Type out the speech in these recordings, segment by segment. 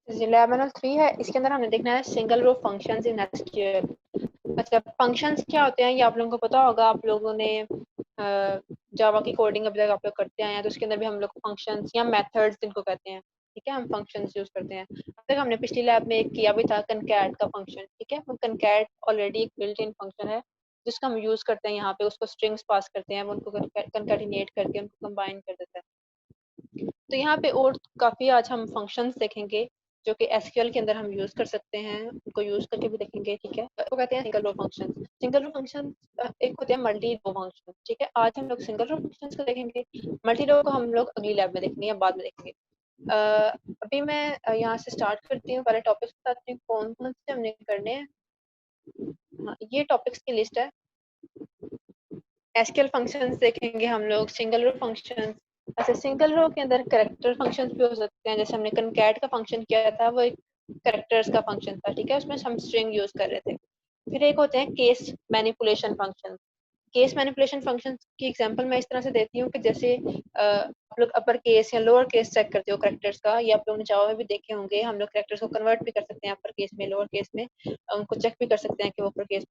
लेमिनल 3 है, इसके अंदर हमने देखना है single row functions in SQL. अच्छा, फंक्शंस क्या होते हैं ये आप लोगों को पता होगा, आप लोगों ने जावा की कोडिंग अभी तक आप लोग करते आए हैं, तो उसके अंदर भी हम लोग फंक्शंस या मेथड्स जिनको कहते हैं, ठीक है, हम फंक्शंस यूज करते हैं। अब तक हमने पिछली लैब में एक किया भी था कनकैट का फंक्शन, ठीक है, कनकैट ऑलरेडी एक बिल्ट इन फंक्शन है जिसका हम यूज करते हैं यहाँ पे, उसको स्ट्रिंग्स पास करते हैं, उनको कनकैटिनेट करके उनको कंबाइन कर देता है। तो यहाँ पे और काफ़ी आज हम फंक्शंस देखेंगे जो कि एसक्यूएल के अंदर हम यूज कर सकते हैं, उनको यूज करके भी देखेंगे, ठीक है। वो कहते हैं single row function. Single row function एक होते हैं मल्टी रो फंक्शन, ठीक है। आज हम लोग सिंगल रो फंक्शंस को देखेंगे, मल्टी रो को हम लोग अगली लैब में देखेंगे या बाद में देखेंगे। अभी मैं यहाँ से स्टार्ट करती हूँ, पहले टॉपिक्स बताती हूँ कौन कौन से हमने करने हैं। हाँ, ये टॉपिक्स की लिस्ट है। एसक्यूएल फंक्शंस देखेंगे हम लोग, सिंगल रो फंक्शंस। अच्छा, सिंगल रो के अंदर कैरेक्टर फंक्शंस भी हो सकते हैं, जैसे हमने कनकैट का फंक्शन किया था, वो एक कैरेक्टर्स का फंक्शन था, ठीक है, उसमें हम स्ट्रिंग यूज कर रहे थे। फिर एक होते हैं case manipulation function. Case manipulation function की एग्जांपल मैं इस तरह से देती हूँ कि जैसे आप लोग अपर केस या लोअर केस चेक करते हो कैरेक्टर्स का, या आप लोगों ने जावा में भी देखे होंगे, हम लोग कैरेक्टर्स को कन्वर्ट भी कर सकते हैं अपर केस में, लोअर केस में, उनको चेक भी कर सकते हैं कि वो upper case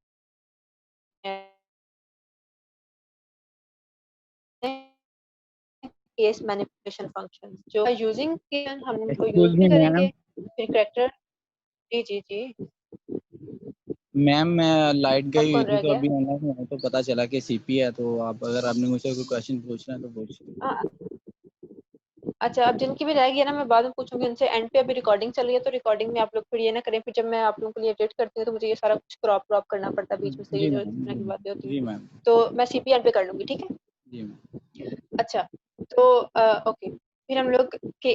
case manipulation function जो यूजिंग हम उनको यूज एक्सक्यूज भी मी करेंगे। मैम। फिर कैरेक्टर, जी जी जी, मैम मैं लाइट अब गई हुई कौन थी रह तो गया? अभी ऑनलाइन हुआ तो पता चला कि सीपी है, तो आप अगर आपने मुझसे कोई क्वेश्चन पूछना है तो पूछिए। अच्छा, अब जिनकी भी रहेगी ना मैं बाद में पूछूंगी उनसे। एंड पे अभी रिकॉर्डिंग चल रही है, तो रिकॉर्डिंग में आप लोग फिर ये ना करें, फिर जब मैं आप लोगों के लिए एडिट करती हूँ तो मुझे ये सारा कुछ क्रॉप करना पड़ता है बीच में से, ये जी जो इस मैम। तरह की बातें होती जी हैं, मैम। तो मैं सीपीआर पे कर लूंगी, ठीक है। जी मैम। अच्छा, तो ओके, फिर हम लोग के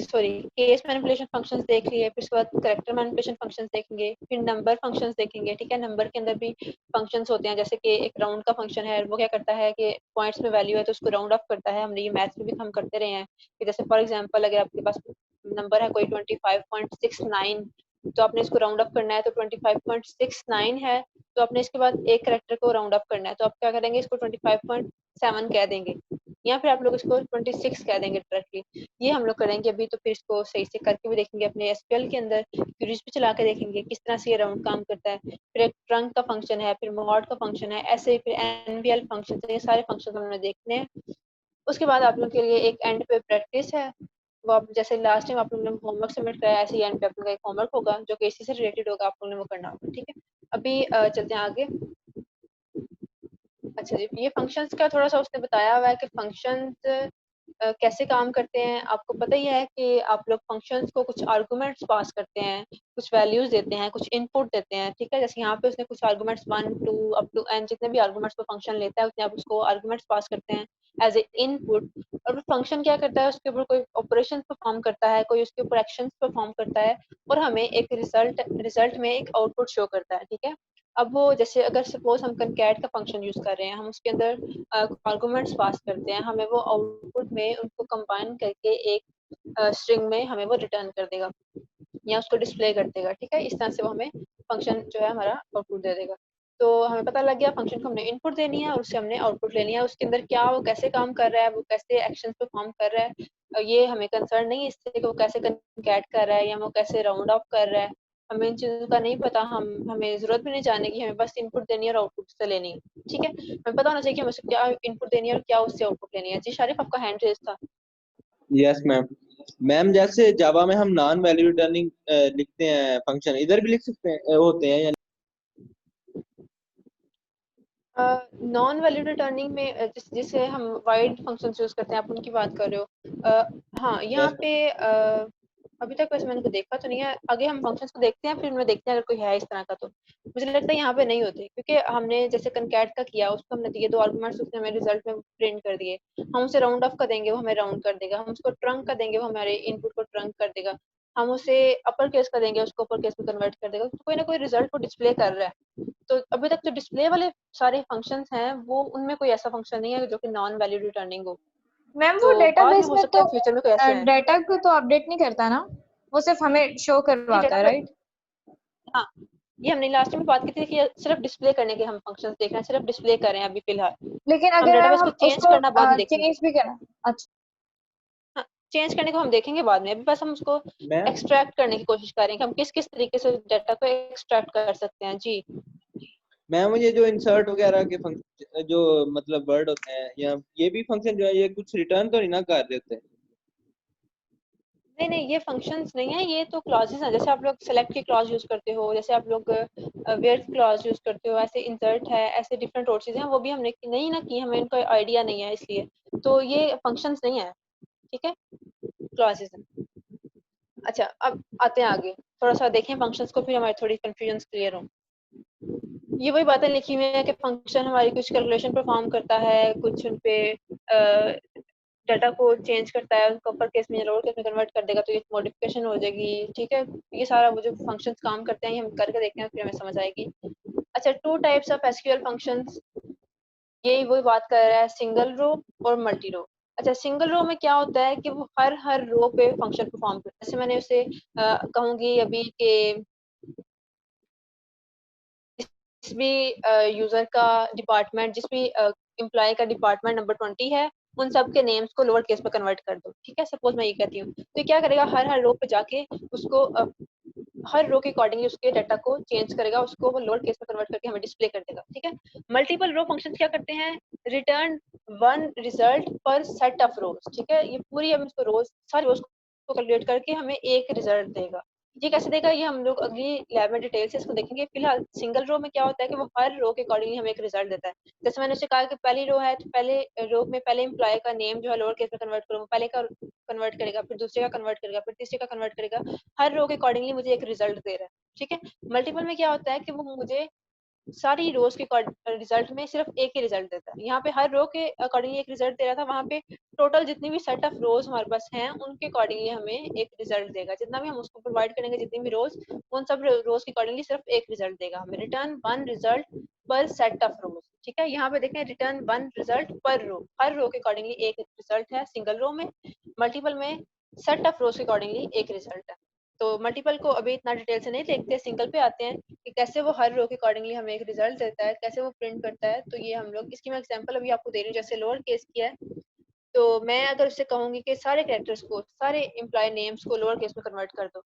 सॉरी केस मैनिपुलेशन फंक्शंस देख लिए, फिर उसके बाद कैरेक्टर मैनिपुलेशन फंक्शंस देखेंगे, फिर नंबर फंक्शंस देखेंगे, ठीक है। नंबर के अंदर भी फंक्शंस होते हैं, जैसे कि एक राउंड का फंक्शन है, वो क्या करता है कि पॉइंट्स में वैल्यू है तो उसको राउंड ऑफ करता है। हमने ये मैथ्स में भी हम करते रहे हैं कि जैसे फॉर एग्जांपल अगर आपके पास नंबर है कोई 25.69, तो आपने इसको राउंड ऑफ करना है, तो 25.69 है, तो आपने इसके बाद एक करेक्टर को राउंड ऑफ करना है, तो आप क्या करेंगे, इसको 25.7 कह देंगे, या फिर आप लोग इसको 26 कह देंगे डायरेक्टली। ये हम लोग करेंगे अभी, तो फिर इसको सही से करके भी देखेंगे अपने एसक्यूएल के अंदर, क्वेरीज भी चला के देखेंगे किस तरह से ये राउंड काम करता है। फिर एक ट्रंक का फंक्शन है, फिर मॉड का फंक्शन है, ऐसे फिर एनवीएल फंक्शन है, ये सारे फंक्शन हमने देखने हैं। उसके बाद आप लोग के लिए एक एंड पे प्रैक्टिस है, वो आप जैसे लास्ट टाइम आप लोगों ने होमवर्क सबमिट कराया, ऐसे ही एंड पे आप लोगों का एक होमवर्क होगा जो कि इसी से रिलेटेड होगा, आप लोगों ने वो करना होगा, ठीक है। अभी चलते हैं आगे। अच्छा जी, ये फंक्शंस का थोड़ा सा उसने बताया हुआ है कि फंक्शंस कैसे काम करते हैं। आपको पता ही है कि आप लोग फंक्शंस को कुछ आर्गुमेंट्स पास करते हैं, कुछ वैल्यूज देते हैं, कुछ इनपुट देते हैं, ठीक है। जैसे यहाँ पे उसने कुछ आर्गुमेंट्स 1 2 अप टू एन, जितने भी आर्गुमेंट्स को फंक्शन लेता है उतने आप उसको आर्गुमेंट्स पास करते हैं एज ए इनपुट। और वो फंक्शन क्या करता है, उसके ऊपर कोई ऑपरेशन परफॉर्म करता है, कोई उसके ऊपर एक्शन परफॉर्म करता है, और हमें एक रिजल्ट में एक आउटपुट शो करता है, ठीक है। अब वो जैसे अगर सपोज हम कनकैट का फंक्शन यूज कर रहे हैं, हम उसके अंदर आर्गुमेंट्स पास करते हैं, हमें वो आउटपुट में उनको कंबाइन करके एक स्ट्रिंग में हमें वो रिटर्न कर देगा या उसको डिस्प्ले कर देगा, ठीक है। इस तरह से वो हमें फंक्शन जो है हमारा आउटपुट दे देगा। तो हमें पता लग गया फंक्शन को हमने इनपुट देनी है और उससे हमने आउटपुट लेनी है, उसके अंदर क्या वो कैसे काम कर रहा है, वो कैसे एक्शन परफॉर्म कर रहा है, ये हमें कंसर्न नहीं है इससे कि वो कैसे कनकैट कर रहा है या वो कैसे राउंड ऑफ कर रहा है। हमें इन चीज़ों का नहीं पता, हमें ज़रूरत भी नहीं जानने की, हमें बस इनपुट देनी है और आउटपुट से लेनी है, ठीक है। हमें पता होना चाहिए कि हमें उससे क्या इनपुट देनी है और क्या उससे आउटपुट लेनी है। जी शारिफ, आपका हैंड रेज था। Yes ma'am. मैम जैसे जावा में हम नॉन वैल्यू रिटर्निंग लिखते हैं फंक्शन, इधर भी लिख सकते हैं होते हैं या नॉन वैल्यू रिटर्निंग में जिसे हम वाइड फंक्शंस यूज करते हैं, आप उनकी बात कर रहे हो। हाँ, यहाँ यस पे अभी तक वैसे मैंने को देखा तो नहीं है, आगे हम फंक्शंस को देखते हैं, फिर मैं देखते हैं अगर कोई है इस तरह का, तो मुझे लगता है यहाँ पे नहीं होते, क्योंकि हमने जैसे कनकैट का किया, उसको हमने दिए 2 आर्गुमेंट्स, उसने हमें रिजल्ट में प्रिंट कर दिए। हम उसे राउंड ऑफ कर देंगे, वो हमें राउंड कर देगा। हम उसको ट्रंक कर देंगे, वो हमारे इनपुट को ट्रंक कर देगा। हम उसे अपर केस कर देंगे, उसको अपर केस में कन्वर्ट कर देगा, तो कोई ना कोई रिजल्ट को डिस्प्ले कर रहा है। तो अभी तक जो डिस्प्ले वाले सारे फंक्शंस हैं, वो उनमें कोई ऐसा फंक्शन नहीं है जो कि नॉन वैल्यू रिटर्निंग हो। मैम वो तो बाद में डेटाबेस हो में सकता तो है फ्यूचर में कोई ऐसे आए। डेटा को तो अपडेट नहीं करता ना, वो सिर्फ हमें शो ये करवाता है, डेटा, राइट? हाँ, ये हमने लास्ट में बात की थी कि सिर्फ डिस्प्ले करने के हम फंक्शंस देख रहे हैं, सिर्फ डिस्प्ले कर रहे हैं अभी फिलहाल। लेकिन हम अगर मैम डेटाबेस को हम चेंज उसको करना बाद में देखेंगे। चेंज भी करना, अच्छा। हाँ, चेंज करने को हम देखेंगे बाद में, अभी बस हम उसको मैम एक्सट्रैक्ट करने की कोशिश करें कि हम किस किस तरीके से डाटा को एक्सट्रैक्ट कर सकते हैं। जी मैम ये जो इंसर्ट वगैरह के फंक्शन जो मतलब वर्ड होते हैं या ये भी फंक्शन जो है ये कुछ रिटर्न तो नहीं ना कर देते? नहीं नहीं, ये फंक्शंस नहीं है, ये तो क्लॉजेस हैं। जैसे आप लोग सेलेक्ट की क्लॉज यूज करते हो, जैसे आप लोग वेयर क्लॉज यूज करते हो, ऐसे इंसर्ट है, ऐसे डिफरेंट और चीजें हैं, वो भी हमने नहीं ना की, हमें इनका आइडिया नहीं है इसलिए, तो ये फंक्शंस नहीं है, ठीक है, क्लॉजेस हैं। अच्छा अब आते हैं आगे, थोड़ा सा देखें फंक्शंस को, फिर हमारी थोड़ी कंफ्यूजन क्लियर हो। ये वही बातें लिखी हुई है कि फंक्शन हमारी कुछ कैलकुलेशन परफॉर्म करता है, कुछ उन पे डाटा को चेंज करता है, उसको अपर केस में लोअर केस में कन्वर्ट कर देगा तो ये मॉडिफिकेशन हो जाएगी, ठीक है। ये सारा वो जो फंक्शंस काम करते हैं ये हम करके देखते हैं, फिर हमें समझ आएगी। अच्छा, two types of SQL functions, ये वही बात कर रहा है, सिंगल रो और मल्टी रो। अच्छा, सिंगल रो में क्या होता है कि वो हर रो पे फंक्शन परफॉर्म करता है। जैसे मैंने उसे कहूंगी अभी कि जिस भी यूजर का डिपार्टमेंट, जिस भी एम्प्लॉय का डिपार्टमेंट नंबर 20 है, उन सब के नेम्स को लोअर केस में कन्वर्ट कर दो, ठीक है। सपोज मैं ये कहती हूँ, तो क्या करेगा, हर रो पे जाके उसको हर रो के अकॉर्डिंगली उसके डाटा को चेंज करेगा, उसको वो लोअर केस में कन्वर्ट करके हमें डिस्प्ले कर देगा, ठीक है। मल्टीपल रो फंक्शंस क्या करते हैं, रिटर्न वन रिजल्ट पर सेट ऑफ रोज, ठीक है। ये पूरी हम इसको रोज, सारी रोज को कैलकुलेट करके हमें एक रिजल्ट देगा। ये कैसे देगा, ये हम लोग अगली लैब में डिटेल से इसको देखेंगे। फिलहाल सिंगल रो में क्या होता है कि वो हर रो के अकॉर्डिंगली हमें एक रिजल्ट देता है। जैसे मैंने उसे कहा कि पहली रो है, तो पहले रो में पहले एम्प्लॉय का नेम जो है लोअर केस में कन्वर्ट करो, पहले का कन्वर्ट करेगा, फिर दूसरे का कन्वर्ट करेगा, फिर तीसरे का कन्वर्ट करेगा, हर रो के अकॉर्डिंगली मुझे एक रिजल्ट दे रहा है, ठीक है। मल्टीपल में क्या होता है कि वो मुझे सारी रोज के रिजल्ट में सिर्फ एक ही रिजल्ट देता है। यहाँ पे हर रो के अकॉर्डिंगली एक रिजल्ट दे रहा था, वहाँ पे टोटल जितनी भी सेट ऑफ रोज हमारे पास हैं उनके अकॉर्डिंगली हमें एक रिजल्ट देगा। जितना भी हम उसको प्रोवाइड करेंगे, जितनी भी रोज, उन सब रोज के अकॉर्डिंगली सिर्फ एक रिजल्ट देगा हमें। रिटर्न वन रिजल्ट पर सेट ऑफ रोज, ठीक है। यहाँ पे देखें, रिटर्न वन रिजल्ट पर रो, हर रो के अकॉर्डिंगली एक रिजल्ट है सिंगल रो में। मल्टीपल में सेट ऑफ रोज के अकॉर्डिंगली एक रिजल्ट है। तो मल्टीपल को अभी इतना डिटेल से नहीं देखते, सिंगल पे आते हैं कि कैसे वो हर रो के अकॉर्डिंगली हमें एक रिजल्ट देता है, कैसे वो प्रिंट करता है। तो ये हम लोग, इसकी मैं एग्जांपल अभी आपको दे रही हूँ। जैसे लोअर केस किया है, तो मैं अगर उससे कहूंगी कि सारे कैरेक्टर्स को, सारे एम्प्लॉय नेम्स को लोअर केस में कन्वर्ट कर दो,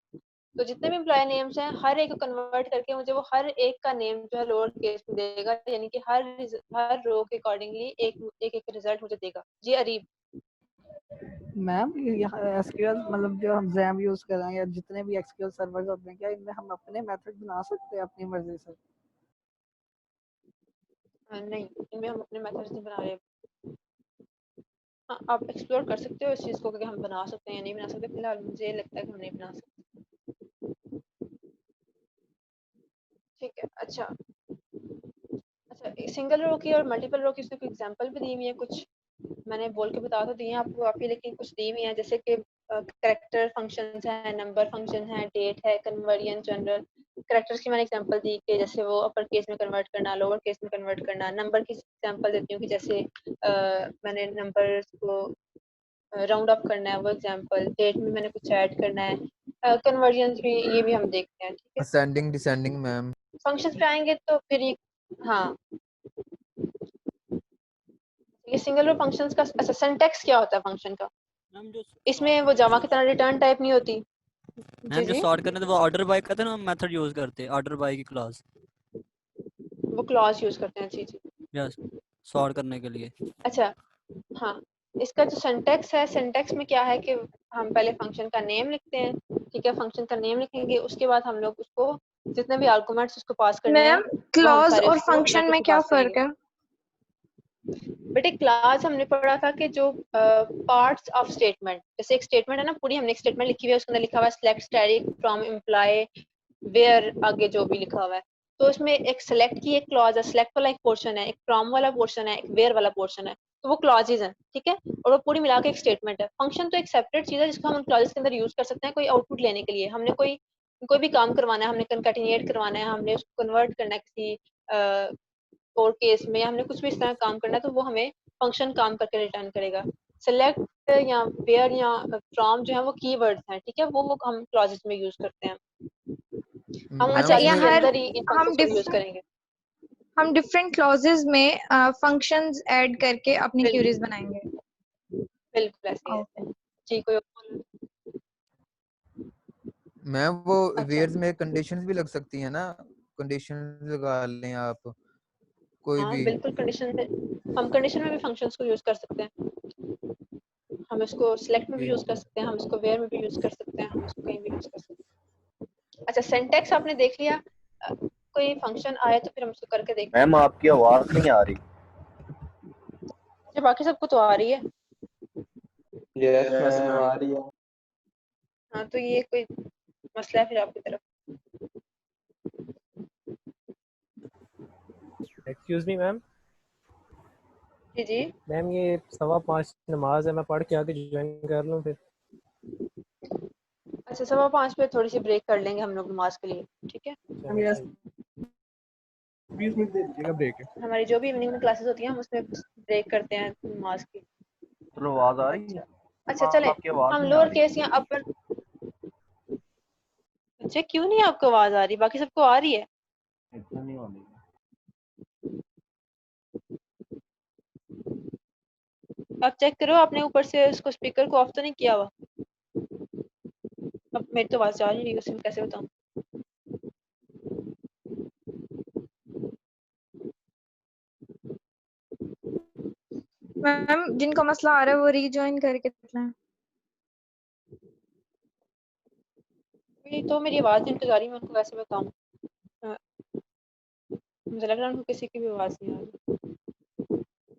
तो जितने भी एम्प्लॉय नेम्स हैं हर एक को कन्वर्ट करके मुझे वो हर एक का नेम जो है लोअर केस में देगा, यानी कि हर रो के अकॉर्डिंगली एक एक रिजल्ट मुझे देगा। जी अरीब। मैम यहाँ एसक्यूएल मतलब जो हम जैम यूज कर रहे हैं या जितने भी एसक्यूएल सर्वर्स होते हैं, क्या इनमें हम अपने मेथड बना सकते हैं अपनी मर्जी से? नहीं, इनमें हम अपने मेथड्स नहीं बना रहे। हाँ, आप एक्सप्लोर कर सकते हो इस चीज़ को कि हम बना सकते हैं या नहीं बना सकते। फिलहाल मुझे लगता है कि हम नहीं बना सकते, ठीक है। अच्छा अच्छा, सिंगल रो की और मल्टीपल रो की इसमें कोई एग्जांपल भी दी हुई है, कुछ मैंने बोल के बता तो दिए हैं आपको काफ़ी, लेकिन कुछ दी हुई है जैसे कि करेक्टर फंक्शंस हैं, नंबर फंक्शन है, डेट है, कन्वर्जन जनरल। करेक्टर्स की मैंने एग्जांपल दी कि जैसे वो अपर केस में कन्वर्ट करना, लोअर केस में कन्वर्ट करना। नंबर की एग्जांपल देती हूँ कि जैसे मैंने नंबर्स को राउंड अप करना है, वो एग्जांपल। डेट में मैंने कुछ ऐड करना है। कन्वर्जन भी, ये भी हम देखते हैं, ठीक है। Ascending descending ma'am. फंक्शंस पे आएंगे तो फिर ये, हाँ, ये सिंगल रो फंक्शंस का। अच्छा, सिंटैक्स क्या होता है फंक्शन का, मैम जो इसमें वो जावा की तरह रिटर्न टाइप नहीं होती। जी मैम जो जी, सॉर्ट करने थे वो ऑर्डर बाय का था ना, मेथड यूज करते ऑर्डर बाय की क्लास, वो क्लॉज यूज करते हैं। जी जी, यस, सॉर्ट करने के लिए। अच्छा, हाँ, इसका जो सिंटैक्स है, सिंटैक्स में क्या है कि हम पहले फंक्शन का नेम लिखते हैं, ठीक है। फंक्शन का नेम लिखेंगे, उसके बाद हम लोग उसको जितने भी आर्गुमेंट्स उसको पास करने हैं मैम, वो हम क्लॉज सारे और उसको फंक्शन मेथड में में क्या पास फर्क करेंगे। है? बेटे, क्लास हमने पढ़ा था कि जो पार्ट्स ऑफ स्टेटमेंट, जैसे एक स्टेटमेंट है ना, पूरी हमने एक स्टेटमेंट लिखी हुई है, उसके अंदर लिखा हुआ है select static from employ where, आगे जो भी लिखा हुआ है। तो इसमें एक सेलेक्ट की एक क्लॉज है, सेलेक्ट वाला एक पोर्शन है, एक फ्रॉम वाला पोर्शन है, एक वेयर वाला पोर्शन है, तो वो क्लॉजेज हैं, ठीक है। और वो पूरी मिला के एक स्टेटमेंट है। फंक्शन तो एक सेपरेट चीज है जिसको हम क्लॉजेज के अंदर यूज कर सकते हैं कोई आउटपुट लेने के लिए। हमने कोई कोई भी काम करवाना है, हमने कंकैटिनेट करवाना है, हमने उसको कन्वर्ट करना है किसी और केस में, हमने कुछ भी इस तरह काम करना है, तो वो हमें फंक्शन काम करके रिटर्न करेगा। सेलेक्ट या वेयर या फ्रॉम जो है वो कीवर्ड्स हैं, ठीक है, वो हम क्लॉजेस में यूज करते हैं। हम उन अच्छा, मैम क्लॉजेस या के इसमें हर अंदर ही इन हम फंक्शंस को यूज करेंगे। डिफरेंट क्लॉजेस में फंक्शंस ऐड करके अपनी क्यूरीज बिल्कुल बनाएंगे। बिल्कुल ऐसे ही है। ओके। जी, कोई और मैम वो अच्छा वेयर्स में कंडीशंस भी लग सकती है ना, कंडीशंस लगा लें आप कोई हाँ भी। बिल्कुल, कंडीशन में हम कंडीशन में भी फंक्शंस को यूज कर सकते हैं। हम इसको सिलेक्ट में भी यूज कर सकते हैं, हम इसको वेयर में भी यूज कर सकते हैं, हम इसको कहीं भी यूज कर सकते हैं। अच्छा, सिंटैक्स आपने देख लिया। कोई फंक्शन आए तो फिर हम उसको करके देखते हैं। मैम आपकी आवाज नहीं आ रही। अच्छा, बाकी सबको तो आ रही है। यस मैम आ रही है। हाँ, तो ये कोई मसला है फिर आपकी तरफ। Excuse me ma'am. जी जी। मैम ये 5:15 नमाज है, मैं पढ़ के आके ज्वाइन कर लूँ फिर? अच्छा, 5:15 पे थोड़ी सी ब्रेक कर लेंगे हम लोग नमाज के लिए, ठीक है? चलो, 20 मिनट दे दीजिएगा ब्रेक है। हमारी जो भी इवनिंग में क्लासेस होती हैं हम उसमें ब्रेक करते हैं नमाज की। चलो आवाज आ रही है? अच्छा चले, आपकी आवाज हम नहीं आ लोअर रही। केस या अपर। अच्छा, क्यों नहीं आपको आवाज आ रही? बाकी सबको आ रही है। इतना नहीं आ रही। आप चेक करो, आपने ऊपर से उसको स्पीकर को ऑफ तो नहीं किया हुआ? अब मेरी तो आवाज आ ही नहीं, उसमें कैसे बताऊं? मैम जिनको मसला आ रहा है वो रीजॉइन करके देखना। ये तो मेरी आवाज इंतजार ही, मैं उनको कैसे बताऊं? अ, मुझे लग रहा है उनको किसी की भी आवाज नहीं आ रही।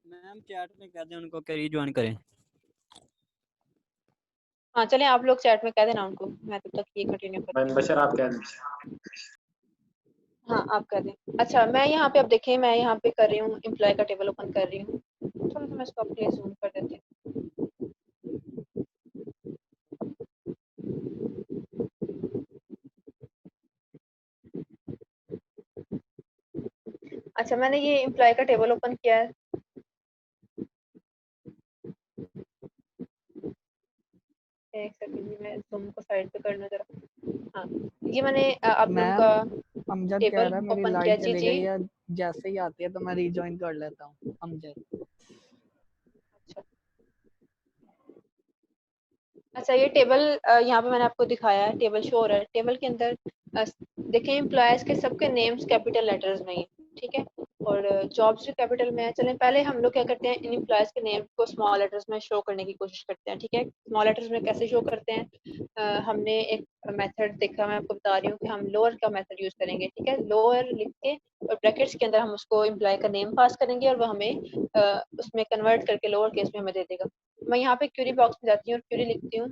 मैम चैट में कह दें उनको कि रीजॉइन करें। हाँ चलें, आप लोग चैट में कह देना उनको, मैं तब तक ये कंटिन्यू करती मैम हूँ। बशर आप कह दीजिए। हाँ आप कह दें। अच्छा, मैं यहाँ पे अब देखें, मैं यहाँ पे कर रही हूँ एम्प्लॉय का टेबल ओपन कर रही हूँ। थोड़ा सा मैं इसको अपने जूम कर देती हूँ। अच्छा, मैंने ये एम्प्लॉय का टेबल ओपन किया है। एक सेकंड जी, मैं जूम को साइड पे करना जरा। हाँ, ये मैंने आप लोगों मैम का अमजद कह टेबल रहा है मेरी ओपन किया। लाइट जी चली जी। गई है, जैसे ही आती है तो मैं रीजॉइन कर लेता हूँ अमजद। अच्छा अच्छा, ये टेबल यहाँ पे मैंने आपको दिखाया है, टेबल शो हो रहा है। टेबल के अंदर देखें, एम्प्लॉयज के सबके नेम्स कैपिटल लेटर्स में ही, ठीक है? और जॉब्स भी कैपिटल में है। चलें, पहले हम लोग क्या करते हैं, इन एम्प्लॉयज के नेम को स्मॉल लेटर्स में शो करने की कोशिश करते हैं, ठीक है? स्मॉल लेटर्स में कैसे शो करते हैं? हमने एक मेथड देखा, मैं आपको बता रही हूँ कि हम लोअर का मेथड यूज करेंगे, ठीक है? लोअर लिख के और ब्रैकेट्स के अंदर हम उसको एम्प्लॉय का नेम पास करेंगे और वो हमें उसमें कन्वर्ट करके लोअर केस में हमें दे देगा। मैं यहाँ पे क्यूरी बॉक्स में जाती हूँ और क्यूरी लिखती हूँ।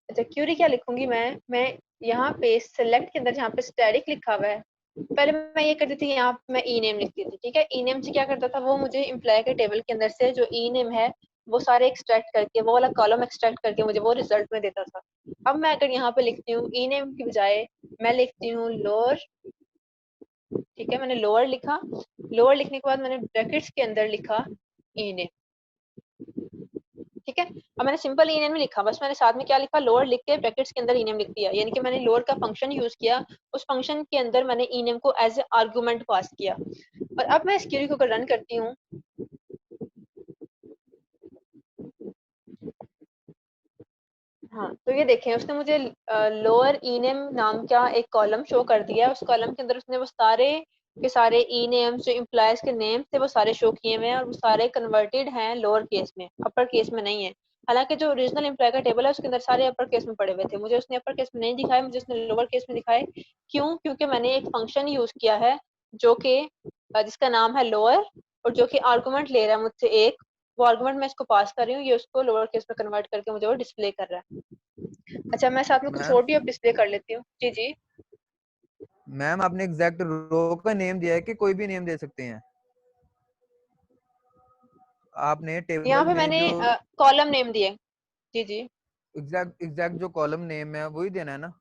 अच्छा, क्यूरी क्या लिखूंगी मैं यहाँ पे सेलेक्ट के अंदर जहाँ पे स्टैटिक लिखा हुआ है, पहले मैं ये करती थी, यहाँ पे मैं ई नेम लिखती थी, ठीक है? ई नेम से क्या करता था, वो मुझे एम्प्लॉय के टेबल के अंदर से जो ई नेम है वो सारे एक्सट्रैक्ट करके, वो वाला कॉलम एक्सट्रैक्ट करके मुझे वो रिजल्ट में देता था। अब मैं अगर यहाँ पे लिखती हूँ ई नेम की बजाय मैं लिखती हूँ लोअर, ठीक है? मैंने लोअर लिखा, लोअर लिखने के बाद मैंने ब्रैकेट्स के अंदर लिखा ई नेम, ठीक है? अब मैंने सिंपल ई नेम में लिखा, बस मैंने साथ में क्या लिखा, लोअर लिख के ब्रैकेट्स के अंदर ई नेम लिख दिया, यानी कि मैंने लोअर का फंक्शन यूज किया, उस फंक्शन के अंदर मैंने ई नेम को एज ए आर्गुमेंट पास किया। और अब मैं इस क्वेरी को रन करती हूँ। हाँ, तो ये देखें, उसने मुझे लोअर ई नेम नाम का एक कॉलम शो कर दिया है। उस कॉलम के अंदर उसने वो सारे के सारे ई नेम्स जो एम्प्लॉयज के नेम थे वो सारे शो किए हुए हैं और वो सारे कन्वर्टेड हैं लोअर केस में, अपर केस में नहीं है। हालांकि जो ओरिजिनल एम्प्लॉय का टेबल है उसके अंदर सारे अपर केस में पड़े हुए थे, मुझे उसने अपर केस में नहीं दिखाया, मुझे उसने लोअर केस में दिखाए। क्यों? क्योंकि मैंने एक फंक्शन यूज किया है जो कि जिसका नाम है लोअर और जो कि आर्गुमेंट ले रहा है मुझसे एक, वो आर्गुमेंट मैं इसको पास कर रही हूँ, ये उसको लोअर केस में कन्वर्ट करके मुझे वो डिस्प्ले कर रहा है। अच्छा, मैं साथ में कुछ मैम और भी अब डिस्प्ले कर लेती हूँ। जी जी। मैम आपने एग्जैक्ट रो का नेम दिया है कि कोई भी नेम दे सकते हैं? आपने यहाँ टेबल पे में मैंने जो कॉलम नेम दिए। जी जी। एग्जैक्ट जो कॉलम नेम है वही देना है ना?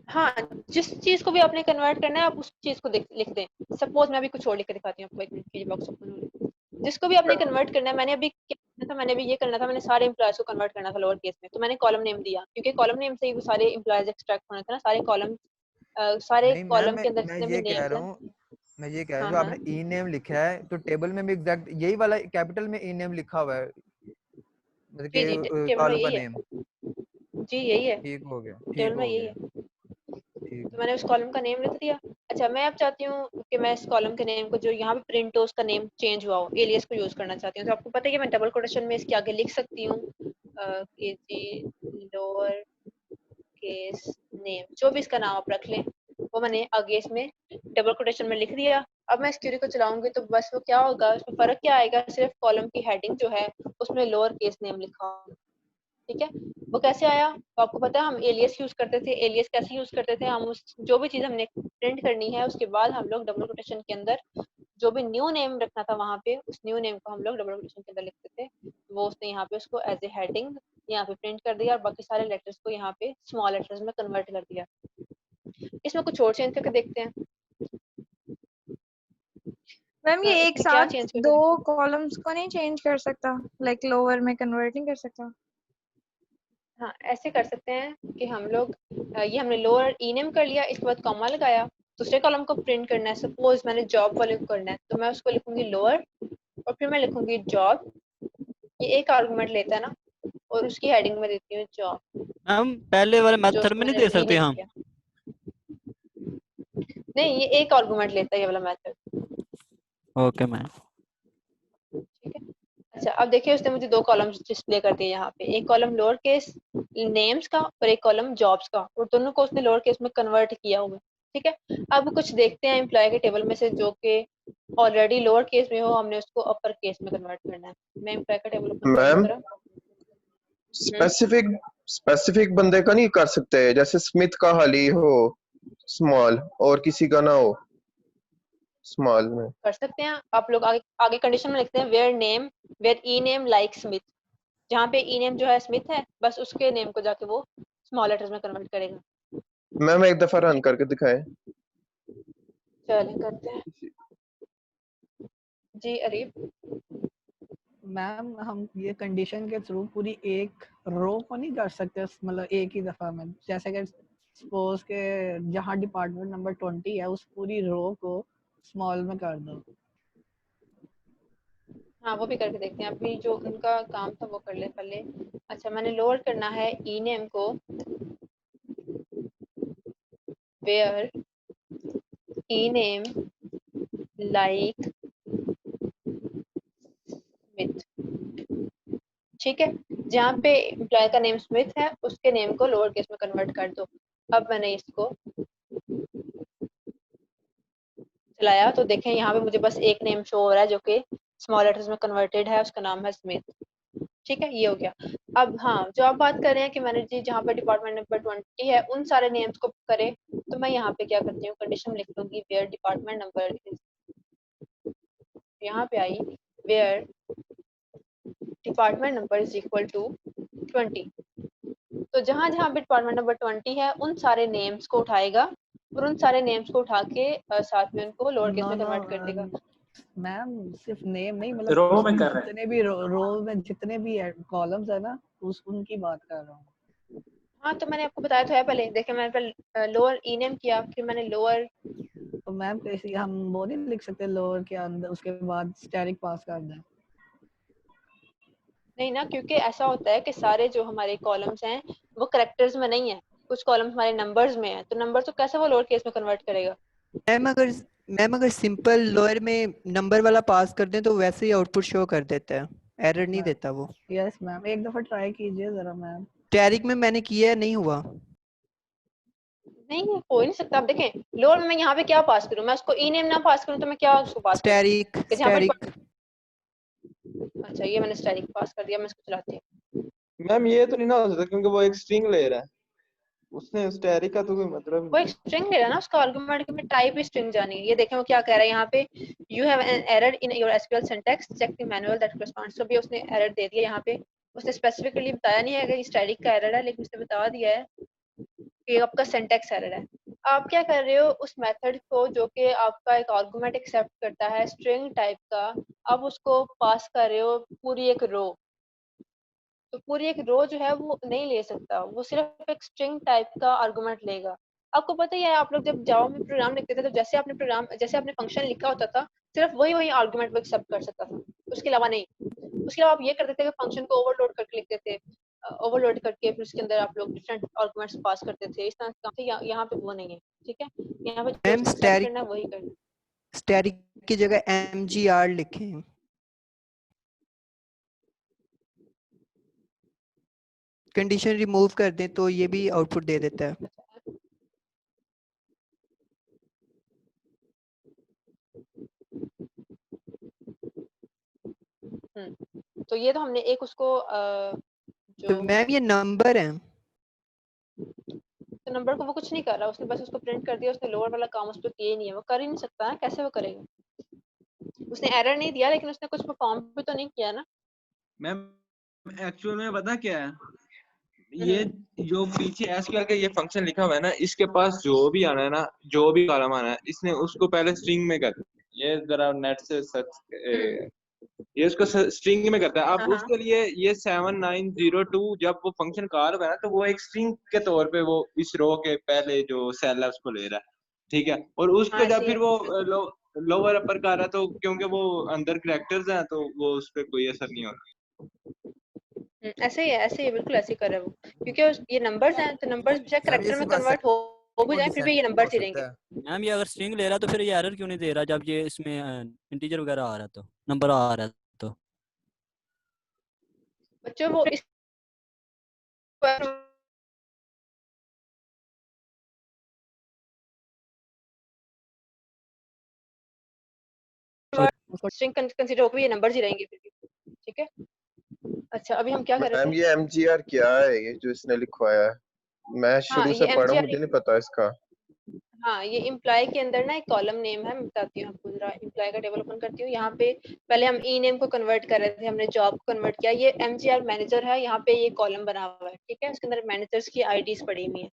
हाँ, जिस चीज को भी आपने कन्वर्ट करना है आप उस चीज को लिख दें। सपोज मैं अभी कुछ और लिख के दिखाती हूँ आपको, एक मिनट कीजिए, बॉक्स ओपन हो रहा है। जिसको भी आपने कन्वर्ट करना है, मैंने अभी क्या करना था, मैंने अभी ये करना था, मैंने सारे एम्प्लॉयज को कन्वर्ट करना था लोअर केस में, तो मैंने कॉलम नेम दिया, क्योंकि कॉलम नेम से ही वो सारे एम्प्लॉयज एक्सट्रैक्ट होने थे ना, सारे कॉलम, सारे नहीं मैम कॉलम के अंदर मैं जितने भी ये कह नेम्स रहा हैं। हूँ, मैं ये कह रहा हूँ हाँ जो हाँ। आपने ई नेम लिखा है तो टेबल में भी एग्जैक्ट यही वाला कैपिटल में ई नेम लिखा हुआ है, मतलब जी जी, कि टेबल में कॉलम का यही है। नेम। जी यही है, ठीक हो गया, ठीक टेबल में हो यही गया, है। ठीक तो है। मैंने उस कॉलम का नेम लिख दिया। अच्छा, मैं अब चाहती हूँ कि मैं इस कॉलम के नेम को जो यहाँ पे प्रिंट हो उसका नेम चेंज हुआ हो, एलियास को यूज करना चाहती हूँ। तो आपको पता है कि मैं डबल कोटेशन में इसके आगे लिख सकती हूँ कि जी लोअर केस नेम, जो भी इसका नाम आप रख लें, वो मैंने आगे इसमें डबल कोटेशन में लिख दिया। अब मैं इस क्वेरी को चलाऊंगी तो बस वो क्या होगा, उसमें फर्क क्या आएगा, सिर्फ कॉलम की हेडिंग जो है उसमें लोअर केस नेम लिखा होगा। ठीक है, वो कैसे आया, तो आपको पता है हम एलियस यूज करते थे। एलियस कैसे यूज करते थे, हम उस जो भी चीज हमने प्रिंट करनी है उसके बाद हम लोग डबल कोटेशन के अंदर जो भी न्यू नेम रखना था वहां पे, उस न्यू नेम को हम लोग डबल कोटेशन के अंदर लिखते थे। वो उसने यहाँ पे उसको एज ए हेडिंग यहाँ पे प्रिंट कर दिया और बाकी सारे लेटर्स को यहाँ पे स्मॉल लेटर्स में कन्वर्ट कर दिया। इसमें कुछ और चेंज करके देखते हैं। मैम ये एक इसमें क्या साथ चेंज दो करके, कॉलम्स को नहीं चेंज कर सकता, लाइक लोअर में कन्वर्ट नहीं कर सकता? हाँ ऐसे कर सकते हैं कि हम लोग ये हमने लोअर ई नेम कर लिया, इसके बाद कॉमा लगाया, दूसरे कॉलम को प्रिंट करना है, सपोज मैंने जॉब वाले को करना है तो मैं उसको लिखूंगी लोअर और फिर मैं लिखूंगी जॉब। ये एक आर्गुमेंट लेता है ना, और उसकी हेडिंग में देती हूँ जॉब, हम पहले वाले जो मेथड उसको में नहीं मैंने दे ई सकते नेम हम? किया। नहीं, ये एक आर्गुमेंट लेता है ये वाला मेथड। Okay ma'am. ठीक है, अच्छा अब देखिए उसने मुझे दो कॉलम्स डिस्प्ले कर दिए यहाँ पे, एक कॉलम लोअर केस नेम्स का और एक कॉलम जॉब्स का, और दोनों को उसने लोअर केस में कन्वर्ट किया हुआ है। ठीक है, अब कुछ देखते हैं एम्प्लॉय के टेबल में से जो कि ऑलरेडी लोअर केस में हो, हमने उसको अपर केस में कन्वर्ट करना है। मैं एम्प्लॉय का टेबल ओपन कर लूँ मैम जरा। स्पेसिफिक स्पेसिफिक बंदे का नहीं कर सकते, जैसे स्मिथ का हाली हो स्मॉल और किसी का ना हो स्मॉल में? कर सकते हैं आप लोग, आगे आगे कंडीशन में लिखते हैं where E name like Smith, जहाँ पे ई नेम जो है स्मिथ है, बस उसके नेम को जाके वो स्मॉल लेटर्स में कन्वर्ट करेगा। मैम एक दफा रन करके दिखाएं। चलें करते हैं जी अरीब। मैम हम ये कंडीशन के थ्रू पूरी एक रो को नहीं कर सकते, मतलब एक ही दफा में? जैसे कि सपोज के जहाँ डिपार्टमेंट नंबर 20 है उस पूरी रो को स्मॉल में कर दो। हाँ वो भी करके देखते हैं, अभी जो उनका काम था वो कर ले पहले। अच्छा, मैंने लोअर करना है ई नेम को, where E name like Smith. ठीक है, जहाँ पे एम्प्लॉय का नेम स्मिथ है उसके नेम को लोअर केस में कन्वर्ट कर दो। अब मैंने इसको चलाया तो देखें यहाँ पे मुझे बस एक नेम शो हो रहा है जो कि स्मॉल लेटर्स में कन्वर्टेड है, उसका नाम है स्मिथ। ठीक है, ये हो गया। अब हाँ, जो आप बात कर रहे हैं कि मैंने जी जहाँ पे डिपार्टमेंट नंबर 20 है उन सारे नेम्स को करे, तो मैं यहाँ पे क्या करती हूँ, कंडीशन लिख लूंगी वेयर डिपार्टमेंट नंबर इज, यहाँ पे i where department number is equal to 20। तो जहाँ जहाँ भी डिपार्टमेंट नंबर 20 है उन सारे नेम्स को उठाएगा और उन सारे नेम्स को उठा के साथ में उनको लोअर केस नो में नो कन्वर्ट कर देगा। मैम सिर्फ नेम नहीं, रो मतलब में कर रहे हैं। जितने भी रो में जितने भी कॉलम्स है ना उस उनकी बात कर रहा हूँ। हाँ तो मैंने आपको बताया तो है पहले, देखिए मैंने पहले लोअर ई नेम किया, फिर मैंने लोअर, तो मैम कैसे हम वो नहीं लिख सकते लोअर के अंदर उसके बाद स्टैटिक पास कर दें? नहीं ना, क्योंकि ऐसा होता है कि सारे जो हमारे कॉलम्स हैं वो करेक्टर्स में नहीं है, कुछ कॉलम्स हमारे नंबर्स में है, तो नंबर तो कैसे वो लोअर केस में कन्वर्ट करेगा। मैम अगर सिंपल लोअर में नंबर वाला पास कर दें तो वैसे ही आउटपुट शो कर देता है, एरर नहीं देता वो। यस मैम, एक दफा ट्राई कीजिए जरा मैम। टैरिक में मैंने किया है, नहीं हुआ। नहीं हो ही नहीं सकता। आप देखें लोअर में मैं यहाँ पे क्या पास करूँ, मैं उसको ई नेम ना पास करूँ तो मैं क्या उसको पास करूँ स्टैरिक कि जहाँ पे, स्टैरिक अच्छा ये मैंने स्टैटिक पास कर दिया, मैं इसको चलाती हूँ। मैम ये तो नहीं ना हो सकता क्योंकि वो एक स्ट्रिंग ले रहा है, उसने स्टैरिक का तो कोई मतलब वो एक स्ट्रिंग ले रहा है ना, उसका आर्गुमेंट में टाइप ही स्ट्रिंग जानी है। ये देखें वो क्या कह रहा है यहाँ पे, you have an error in your SQL syntax, check the manual that corresponds. तो भी उसने एरर दे दिया यहाँ पे, उसने स्पेसिफिकली बताया नहीं है कि स्टैटिक का एरर है, लेकिन उसने बता दिया है कि आपका सिंटैक्स एरर है। आप क्या कर रहे हो, उस मेथड को जो कि आपका एक आर्गुमेंट एक्सेप्ट करता है स्ट्रिंग टाइप का, आप उसको पास कर रहे हो पूरी एक रो, तो पूरी एक रो जो है वो नहीं ले सकता, वो सिर्फ एक स्ट्रिंग टाइप का आर्गुमेंट लेगा। आपको पता ही है, आप लोग जब जावा में प्रोग्राम लिखते थे तो जैसे आपने फंक्शन लिखा होता था, सिर्फ वही आर्गुमेंट वो एक्सेप्ट कर सकता था, उसके अलावा नहीं। उसके अलावा आप ये करते थे कि फंक्शन को ओवरलोड करके लिखते थे, ओवरलोड करके फिर उसके अंदर आप लोग डिफरेंट आर्गुमेंट्स पास करते थे, इस तरह के काम थे। यहाँ पे वो नहीं है, ठीक है। यहाँ पे जो मैम सेट स्टैटिक करना है वही करना। स्टैटिक की जगह mgr लिखें। कंडीशन रिमूव कर दें तो ये भी आउटपुट दे देता है। तो ये तो हमने एक उसको तो जो मैम ये नंबर है। तो नंबर को वो कुछ नहीं कर रहा, उसने बस उसको प्रिंट कर दिया, उसने लोअर वाला काम उस पर किया ही नहीं है, वो कर ही नहीं सकता है, कैसे वो करेगा? उसने एरर नहीं दिया लेकिन उसने कुछ परफॉर्म भी तो नहीं किया ना। मैम एक्चुअल में पता क्या है, ये जो पीछे एसक्यूएल का ये फंक्शन लिखा हुआ है ना, इसके पास जो भी आना है ना, जो भी कॉलम आना है, इसने उसको पहले स्ट्रिंग में कर, ये जरा नेट से सर्च, ये उसको स्ट्रिंग में करता है। अब उसके लिए ये 7902 जब वो फंक्शन कॉल हुआ है ना, तो वो एक स्ट्रिंग के तौर पे वो इस रो के पहले जो सेल है उसको ले रहा है, ठीक है। और उसको जब फिर वो लोअर अपर कर रहा है, तो क्योंकि वो अंदर कैरेक्टर्स हैं तो वो उस पर कोई असर नहीं होता। ऐसे ही बिल्कुल ऐसे ही कर रहा है वो, क्योंकि ये नंबर्स हैं, तो नंबर्स बेशक मैम ये कैरेक्टर में सिर्फ कन्वर्ट हो भी जाए, फिर भी ये डिसेंडिंग हो नंबर्स ही रहेंगे। सकता है। मैम ये अगर स्ट्रिंग ले रहा तो फिर ये एरर क्यों नहीं दे रहा जब ये इसमें इंटीजर वगैरह आ रहा है, तो नंबर आ रहा है तो? बच्चों वो इस स्ट्रिंग कंसीडर होकर ये नंबर्स ही रहेंगे फिर भी, ठीक है। अच्छा अभी हम क्या कर रहे मैम थे? ये mgr क्या है, ये जो इसने लिखवाया है? मैं शुरू से ये पढ़ा, mgr मुझे नहीं पता इसका। हाँ, ये इम्प्लाई के अंदर ना एक कॉलम नेम है, मैं बताती हूँ आपको जरा। इम्प्लाई का टेबल ओपन करती हूँ। यहाँ पे पहले हम ई नेम को कन्वर्ट कर रहे थे, हमने जॉब को कन्वर्ट किया। ये mgr मैनेजर है, यहाँ पे ये कॉलम बना हुआ है, ठीक है। उसके अंदर मैनेजर्स की आईडीज पड़ी हुई हैं।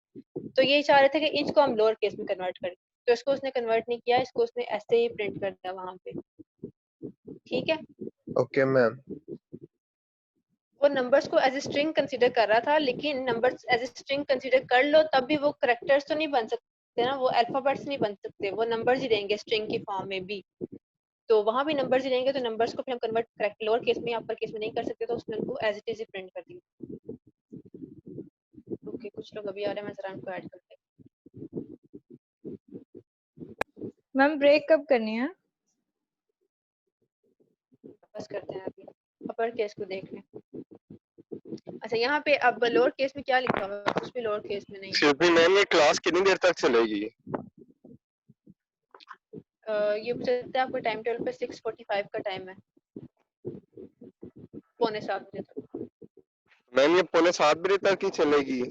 तो ये चाह रहे थे कि इसको हम लोअर केस में कन्वर्ट करें, तो इसको उसने कन्वर्ट नहीं किया, इसको उसने ऐसे ही प्रिंट कर दिया वहां पे, ठीक है। Okay ma'am. वो नंबर्स को एज ए स्ट्रिंग कंसीडर कर रहा था, लेकिन numbers as a string consider कर लो तब भी वो करेक्टर्स तो नहीं बन सकते ना, वो अल्फाबेट्स नहीं बन सकते, वो नंबर्स ही रहेंगे स्ट्रिंग की फॉर्म में भी। तो वहां भी नंबर्स ही रहेंगे, तो नंबर्स को फिर हम कन्वर्ट करेक्ट लोअर केस में अपर केस में नहीं कर सकते, तो उसने उनको एज इट इज ही प्रिंट कर दिया। ओके, कुछ लोग अभी आ रहे हैं, मैं जरा उनको ऐड करते मैम ब्रेक कब करनी है? बस करते हैं अभी, अपर केस को देख लें। अच्छा यहाँ पे अब लोअर केस में क्या लिखा हुआ है? कुछ भी लोअर केस में नहीं है। मैम ये क्लास कितनी देर तक चलेगी? ये मुझे लगता है आपको टाइम टेबल पे 6:45 का टाइम है, 6:45 बजे तक। मैम ये 6:45 तक ही चलेगी?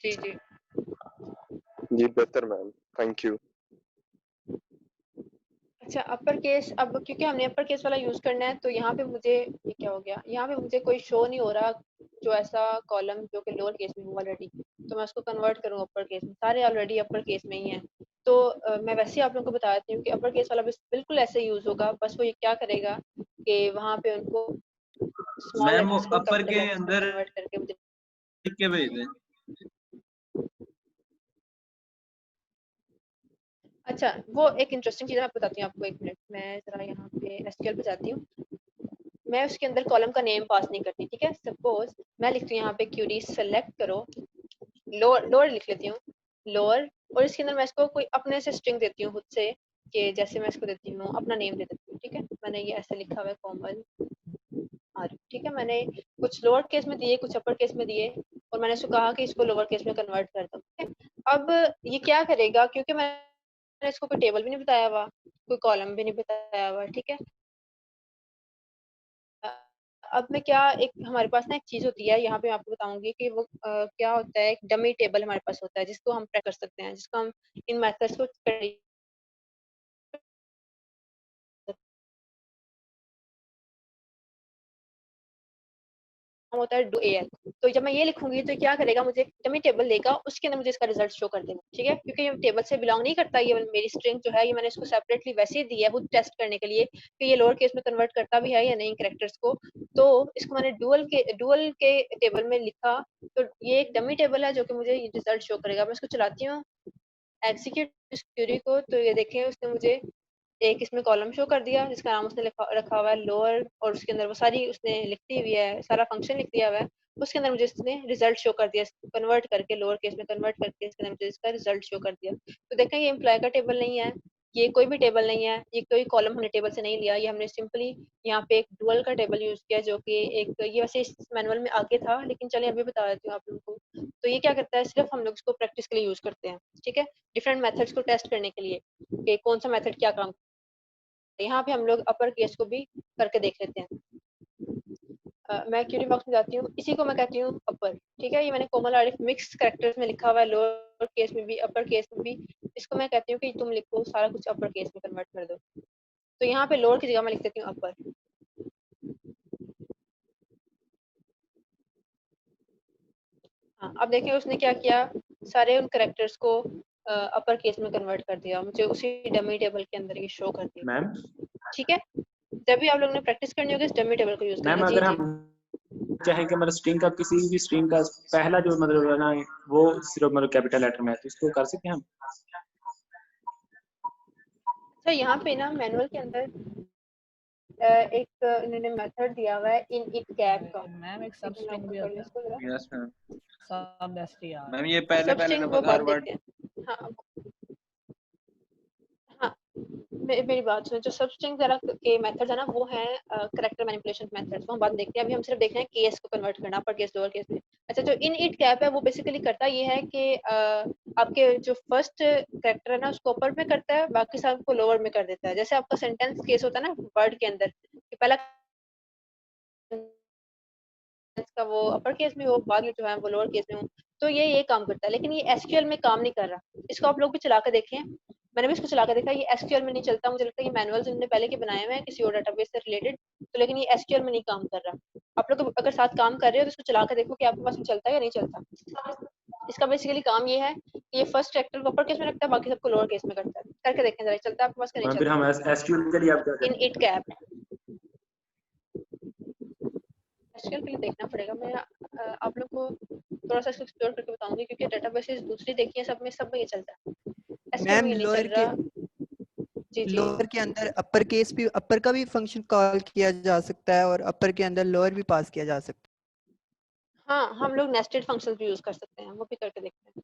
जी जी जी बेहतर मैम, थैंक यू। अच्छा अपर केस, अब क्योंकि हमने अपर केस वाला यूज करना है, तो यहाँ पे मुझे ये क्या हो गया, यहाँ पे मुझे कोई शो नहीं हो रहा जो ऐसा कॉलम जो कि लोअर केस में हो ऑलरेडी, तो मैं उसको कन्वर्ट करूँ अपर केस में। सारे ऑलरेडी अपर केस में ही हैं, तो मैं वैसे ही आप लोगों को बता देती हूँ कि अपर केस वाला बिल्कुल ऐसे यूज होगा। बस वो ये क्या करेगा कि वहाँ पे उनको स्मॉल मैम वो लेटर्स को अपर कैपिटल के लेटर्स में अंदर कन्वर्ट करके मुझे लिख के भेज दें। अच्छा वो एक इंटरेस्टिंग चीज़ मैं बताती हूँ आपको, एक मिनट। मैं जरा यहाँ पे एसक्यूएल पे जाती हूँ। मैं उसके अंदर कॉलम का नेम पास नहीं करती, ठीक है। सपोज मैं लिखती हूँ यहाँ पे क्यूरी सेलेक्ट करो, लोअर लोअर लिख लेती हूँ, लोअर, और इसके अंदर मैं इसको कोई अपने से स्ट्रिंग देती हूँ खुद से, कि जैसे मैं इसको देती हूँ अपना नेम दे देती हूँ, ठीक है। मैंने ये ऐसे लिखा हुआ है कोमल आर, ठीक है। मैंने कुछ लोअर केस में दिए, कुछ अपर केस में दिए, और मैंने इसको कहा कि इसको लोअर केस में कन्वर्ट कर दो, ठीक है। अब ये क्या करेगा, क्योंकि मैंने इसको कोई टेबल भी नहीं बताया हुआ, कोई कॉलम भी नहीं बताया हुआ, ठीक है। अब मैं क्या, एक हमारे पास ना एक चीज होती है, यहाँ पे मैं आपको बताऊंगी कि वो क्या होता है। एक डमी टेबल हमारे पास होता है जिसको हम ट्रैक कर सकते हैं, जिसको हम इन मेथड्स को होता है डू एल। तो जब मैं ये लिखूंगी तो क्या करेगा, मुझे डमी टेबल देगा, उसके अंदर मुझे इसका रिजल्ट शो कर देगा, ठीक है। क्योंकि ये टेबल से बिलोंग नहीं करता, ये मेरी स्ट्रिंग जो है ये मैंने इसको सेपरेटली वैसे ही दी है वो टेस्ट करने के लिए कि ये लोअर केस में कन्वर्ट करता भी है या नहीं कैरेक्टर्स को। तो इसको मैंने डुअल के टेबल में लिखा, तो ये एक डमी टेबल है जो कि मुझे रिजल्ट शो करेगा। मैं इसको चलाती हूँ, एग्जीक्यूट इस क्वेरी को, तो ये देखें उसने मुझे एक इसमें कॉलम शो कर दिया जिसका नाम उसने रखा हुआ है लोअर, और उसके अंदर वो सारी उसने लिखी हुई है, सारा फंक्शन लिख दिया हुआ है। उसके अंदर मुझे इसने रिजल्ट शो कर दिया, कन्वर्ट करके लोअर केस में कन्वर्ट करके इसके अंदर मुझे इसका रिजल्ट शो कर दिया। तो देखें ये एम्प्लॉय का टेबल नहीं है, ये कोई भी टेबल नहीं है, ये कोई कॉलम हमने टेबल से नहीं लिया, ये हमने सिंपली यहाँ पे एक डुअल का टेबल यूज किया जो कि एक, ये वैसे इस मैनुअल में आगे था लेकिन चलिए अभी बता देती हूँ आप लोगों को। तो ये क्या करता है, सिर्फ हम लोग इसको प्रैक्टिस के लिए यूज करते हैं, ठीक है, डिफरेंट मेथड्स को टेस्ट करने के लिए कि कौन सा मेथड क्या काम करता है। यहाँ पे हम लोग अपर केस को भी करके देख लेते हैं। मैं क्यूरी बॉक्स में जाती हूँ, इसी को मैं कहती हूँ अपर, ठीक है। ये मैंने कोमल आरिफ मिक्स कैरेक्टर्स में लिखा हुआ है, लोअर केस में भी अपर केस में भी। इसको मैं कहती हूँ कि तुम लिखो सारा कुछ अपर केस में कन्वर्ट कर दो। तो यहाँ पे लोअर की जगह मैं लिख देती हूँ अपर। हाँ, अब देखिए उसने क्या किया, सारे उन कैरेक्टर्स को अपर केस में कन्वर्ट कर दिया, मुझे उसी डमी टेबल के अंदर ये शो कर दिया। मैम ठीक है, जब भी आप लोगों ने प्रैक्टिस करनी होगी इस डमी टेबल को यूज मैम करेंगे। अगर जी हम चाहें कि मतलब स्ट्रिंग का किसी भी स्ट्रिंग का पहला जो मतलब है ना वो सिर्फ मतलब कैपिटल लेटर में है तो इसको कर सकते हैं हम। अच्छा, यहाँ पे ना मैनुअल के अंदर एक इन्होंने मेथड दिया हुआ है इन इट कैप का। मैम एक सब स्ट्रिंग भी होता है। Yes ma'am. सब str मैम ये पहले सब स्ट्रिंग वो दफा बाद हर वर्ड। देखते हैं। हाँ हाँ, मेरी बात सुनो, जो सब स्ट्रिंग के मेथड्स है ना वो है कैरेक्टर मैनिपुलेशन मेथड्स, वो हम बाद देखते हैं। अभी हम सिर्फ देख रहे हैं केस को कन्वर्ट करना, अपर केस लोअर केस में। अच्छा, जो इन इट कैप है वो बेसिकली करता ये है कि आपके जो फर्स्ट कैरेक्टर है ना उसको अपर में करता है, बाकी सब को लोअर में कर देता है। जैसे आपका सेंटेंस केस होता है ना वर्ड के अंदर कि पहला का वो अपर केस में हो, बाद में जो है वो लोअर केस में हो, तो ये काम करता है। लेकिन ये एसक्यूएल में काम नहीं कर रहा। इसको आप लोग भी चला के देखें, मैंने भी इसको चला के देखा, ये एसक्यूएल में नहीं चलता। मुझे लगता है ये मैनुअल्स इन्होंने पहले के बनाए हुए हैं किसी और डेटाबेस से रिलेटेड, तो लेकिन ये एसक्यूएल में नहीं काम कर रहा। आप लोग अगर साथ काम कर रहे हो तो इसको चला के देखो कि आपके पास में चलता है या नहीं चलता। इसका बेसिकली काम ये है कि ये फर्स्ट कैरेक्टर को अपर केस में रखता है, बाकी सबको लोअर केस में करता है। करके देखें जरा, चलता है आपके पास कि नहीं फिर हम चलता। एसक्यूएल के लिए आप क्या इन करें? इट कैप एसक्यूएल के लिए देखना पड़ेगा। मैं आप लोग को थोड़ा सा इसको एक्सप्लोर करके बताऊंगी, क्योंकि डेटाबेसेस दूसरी देखी है, सब में ये चलता है। एसक्यूएल में मैम ये नहीं चल रहा। जी जी, लोअर के अंदर अपर केस भी, अपर का भी फंक्शन कॉल किया जा सकता है और अपर के अंदर लोअर भी पास किया जा सकता है। हाँ हम लोग नेस्टेड फंक्शंस भी यूज कर सकते हैं, वो भी करके देखते हैं।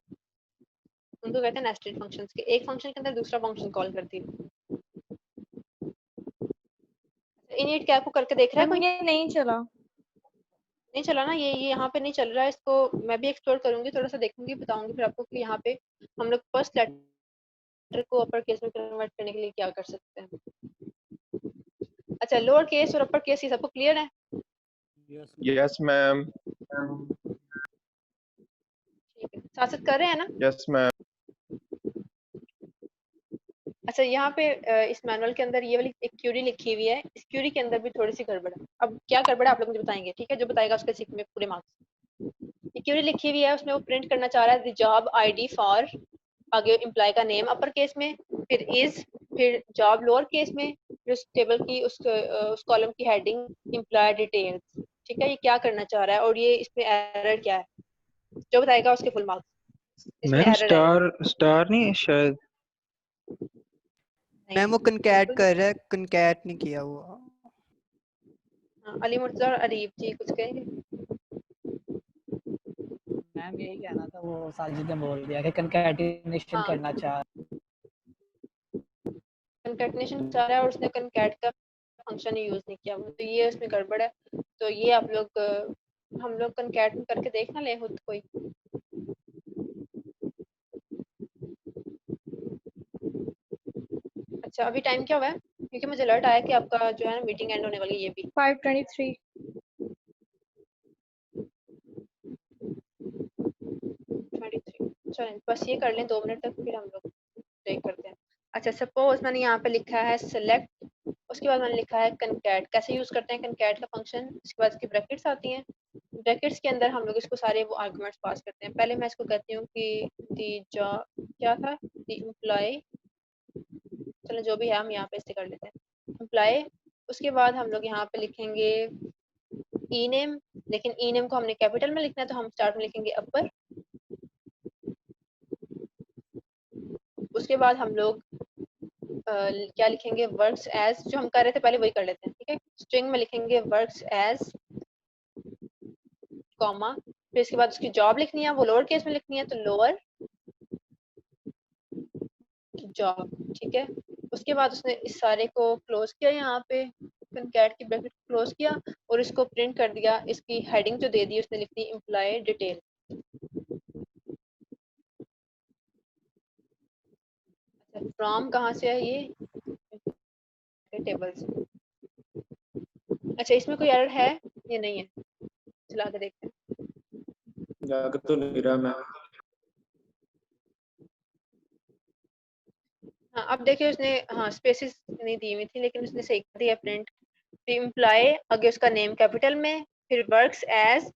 उनको कहते हैं नेस्टेड फंक्शंस, के एक फंक्शन के अंदर दूसरा फंक्शन कॉल करती है। इनिट कैप को करके देख रहा है कोई? ये नहीं चला। नहीं चला ना, ये यहाँ पे नहीं चल रहा है। इसको मैं भी एक्सप्लोर करूंगी, थोड़ा सा देखूंगी, बताऊंगी फिर आपको कि यहाँ पे हम लोग फर्स्ट लेटर को अपर केस में कन्वर्ट करने के लिए क्या कर सकते हैं। अच्छा, लोअर केस और अपर केस ये सबको क्लियर है? Yes ma'am. ठीक है, साथ साथ कर रहे हैं ना? Yes ma'am. अच्छा, यहाँ पे इस मैनुअल के अंदर ये वाली एक क्यूरी लिखी हुई है, इस क्यूरी के अंदर भी थोड़ी सी गड़बड़ है। अब क्या गड़बड़ है आप लोग मुझे बताएंगे, ठीक है? जो बताएगा उसके सीख में पूरे मार्क्स। ये क्यूरी लिखी हुई है, उसमें वो प्रिंट करना चाह रहा है द जॉब आईडी फॉर, आगे एम्प्लॉय का नेम अपर केस में, फिर इज, फिर जॉब लोअर केस में, फिर उस टेबल की उस कॉलम की हेडिंग एम्प्लॉय डिटेल्स। ठीक है, ये क्या करना चाह रहा है और ये इसमें एरर क्या है, जो बताएगा उसके फुल मार्क्स। इसमें मैम एरर है। स्टार नहीं है शायद। मैम वो कनकैट कर रहा है, कनकैट नहीं किया हुआ। हाँ, अली मुर्तजा और अरीब जी कुछ कहेंगे? मैम यही कहना था, वो साजिद ने बोल दिया कि कंकैटिनेशन हाँ, करना चाह। कंकैटिनेशन चाह रहा है और उसने कंकैट का फंक्शन ही यूज नहीं किया हुआ, तो ये उसमें गड़बड़ है। तो ये आप लोग हम लोग कंकैट में करके देख ना लें खुद कोई। अच्छा, अभी टाइम क्या हुआ है? क्योंकि मुझे अलर्ट आया कि आपका जो है ना मीटिंग एंड होने वाली है। ये भी 5:23। 23। चलें बस ये कर लें 2 मिनट तक, फिर हम लोग ब्रेक करते हैं। अच्छा, सपोज मैंने यहाँ पे लिखा है सेलेक्ट, उसके बाद मैंने लिखा है कंकैट। कैसे यूज करते हैं कंकैट का फंक्शन? इसके बाद इसकी ब्रैकेट्स आती हैं, ब्रैकेट्स के अंदर हम लोग इसको सारे वो आर्गुमेंट्स पास करते हैं। पहले मैं इसको कहती हूँ कि दी क्या था, दी एम्प्लॉय, चलो जो भी है हम यहाँ पे इसे कर लेते हैं एम्प्लॉय। उसके बाद हम लोग यहाँ पे लिखेंगे ई नेम, लेकिन ई नेम को हमने कैपिटल में लिखना है तो हम स्टार्ट में लिखेंगे अपर। उसके बाद हम लोग क्या लिखेंगे, वर्क्स एज, जो हम कर रहे थे पहले वही कर लेते हैं, ठीक है। स्ट्रिंग में लिखेंगे वर्क्स एज कॉमा, फिर इसके बाद उसकी जॉब लिखनी है, वो लोअर केस में लिखनी है, तो लोअर जॉब, ठीक है। उसके बाद उसने इस सारे को क्लोज किया, यहाँ पे कैट की ब्रैकेट क्लोज किया और इसको प्रिंट कर दिया। इसकी हेडिंग जो दे दी उसने लिख दी एम्प्लॉय डिटेल। फ्रॉम कहाँ से है ये, टेबल से। अच्छा इसमें कोई एरर है या नहीं है, चला के देखते हैं। जाकर तो नहीं रहा मैं। हाँ अब देखिए उसने, हाँ स्पेसिस नहीं दी हुई थी लेकिन उसने सही कर दिया प्रिंट। एम्प्लॉय आगे उसका नेम कैपिटल में, फिर वर्क्स एज,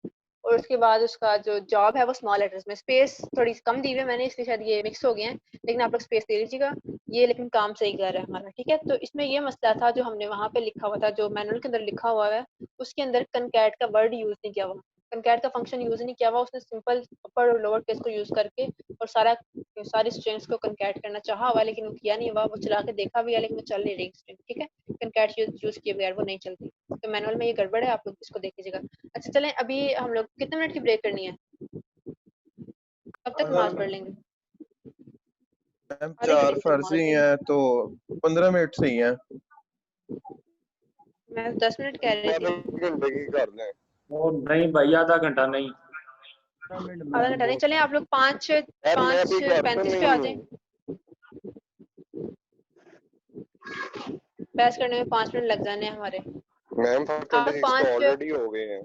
और उसके बाद उसका जो जॉब है वो स्मॉल लेटर्स में। स्पेस थोड़ी कम दी हुई है मैंने, इसलिए शायद ये मिक्स हो गए हैं, लेकिन आप लोग स्पेस दे लीजिएगा। ये लेकिन काम सही कर रहा है हमारा, ठीक है। तो इसमें ये मसला था जो हमने वहाँ पे लिखा हुआ था, जो मैनुअल के अंदर लिखा हुआ है, उसके अंदर कनकैट का वर्ड यूज नहीं किया हुआ, कनकैट का फंक्शन यूज नहीं किया हुआ। उसने सिंपल अपर और लोअर केस को यूज करके और सारी स्ट्रिंग्स को कनकैट करना चाहा हुआ, लेकिन वो किया नहीं हुआ। वो चला के देखा भी है लेकिन वो चल नहीं रही स्ट्रिंग, ठीक है। कनकैट यूज किए बगैर वो नहीं चलती, तो मैनुअल में ये गड़बड़ है, आप लोग इसको देख लीजिएगा। अच्छा चलें, अभी हम लोग कितने मिनट की ब्रेक करनी है, कब तक नमाज पढ़ लेंगे? मैम 4 फर्जी हैं तो 15 मिनट सही है। मैं 10 मिनट कह रही थी। घंटे की कर लें। वो नहीं भाई, आधा घंटा नहीं। आधा घंटा नहीं, चलें आप लोग 5:35 पे आ जाएं। बहस करने में 5 मिनट लग जाने हमारे। मैम आप 5 ऑलरेडी हो गए हैं।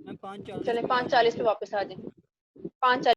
मैं 5:40 चलें 5:40 पे वापस आ जाएं। 5:40